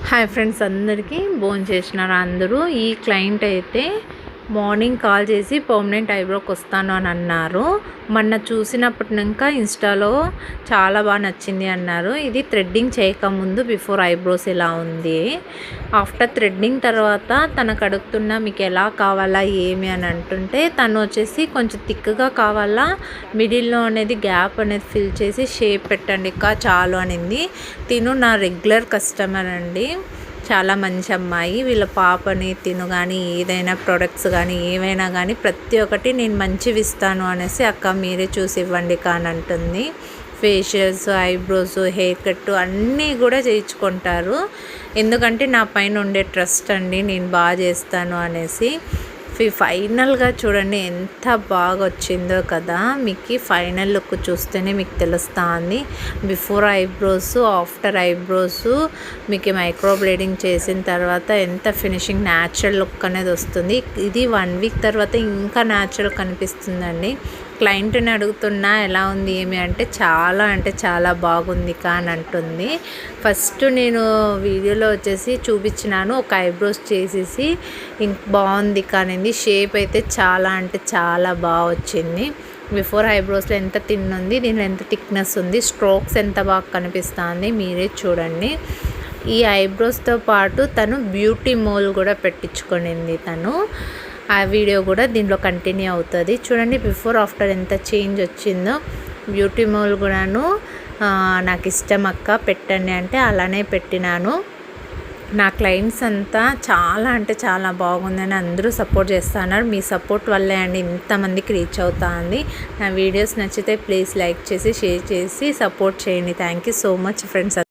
Hi friends, అందరికీ భోంచేసినారా అందరూ. ఈ క్లయింట్ అయితే మార్నింగ్ కాల్ చేసి పర్మనెంట్ ఐబ్రోకి వస్తాను అని అన్నారు. మొన్న చూసినప్పటి ఇంకా ఇన్స్టాలో చాలా బాగా నచ్చింది అన్నారు. ఇది థ్రెడ్డింగ్ చేయకముందు బిఫోర్ ఐబ్రోస్ ఇలా ఉంది. ఆఫ్టర్ థ్రెడ్డింగ్ తర్వాత తనకు అడుగుతున్నా మీకు ఎలా కావాలా ఏమి అని అంటుంటే తను వచ్చేసి కొంచెం థిక్గా కావాలా, మిడిల్లో అనేది గ్యాప్ అనేది ఫిల్ చేసి షేప్ పెట్టండి ఇంకా చాలు అనింది. తిను నా రెగ్యులర్ కస్టమర్ అండి, చాలా మంచి అమ్మాయి. వీళ్ళ పాపని తిను కానీ ఏదైనా ప్రొడక్ట్స్ కానీ ఏవైనా కానీ ప్రతి ఒక్కటి నేను మంచివి ఇస్తాను అనేసి అక్క మీరే చూసి ఇవ్వండి కానీ అంటుంది. ఫేషియల్స్, ఐబ్రోస్, హెయిర్ కట్ అన్నీ కూడా చేయించుకుంటారు. ఎందుకంటే నా పైన ఉండే ట్రస్ట్ అండి, నేను బాగా చేస్తాను అనేసి. ఫైనల్గా చూడండి ఎంత బాగా వచ్చిందో కదా. మీకు ఫైనల్ లుక్ చూస్తేనే మీకు తెలుస్తుంది. బిఫోర్ ఐబ్రోస్, ఆఫ్టర్ ఐబ్రోస్ మీకు మైక్రో బ్లేడింగ్ చేసిన తర్వాత ఎంత ఫినిషింగ్ న్యాచురల్ లుక్ అనేది వస్తుంది. ఇది 1 వీక్ తర్వాత ఇంకా న్యాచురల్ కనిపిస్తుందండి. క్లయింట్ని అడుగుతున్నా ఎలా ఉంది ఏమి అంటే చాలా బాగుంది అని అంటుంది. ఫస్ట్ నేను వీడియోలో వచ్చేసి చూపించినాను, ఒక ఐబ్రోస్ చేసేసి బాగుంది కానీ షేప్ అయితే చాలా బాగా వచ్చింది. బిఫోర్ ఐబ్రోస్లో ఎంత థిన్ ఉంది, దీనిలో ఎంత థిక్నెస్ ఉంది, స్ట్రోక్స్ ఎంత బాగా కనిపిస్తుంది మీరే చూడండి. ఈ ఐబ్రోస్తో పాటు తను బ్యూటీ మోల్ కూడా పెట్టించుకునింది. తను ఆ వీడియో కూడా దీనిలో కంటిన్యూ అవుతుంది. చూడండి బిఫోర్ ఆఫ్టర్ ఎంత చేంజ్ వచ్చిందో. బ్యూటీ మోల్ కూడాను నాకు ఇష్టం అక్క పెట్టండి అంటే అలానే పెట్టినాను. నా క్లయింట్స్ అంతా చాలా బాగుందని అందరూ సపోర్ట్ చేస్తున్నారు. మీ సపోర్ట్ వల్లే అండి ఇంతమందికి రీచ్ అవుతా ఉంది. నా వీడియోస్ నచ్చితే ప్లీజ్ లైక్ చేసి షేర్ చేసి సపోర్ట్ చేయండి. Thank you so much friends.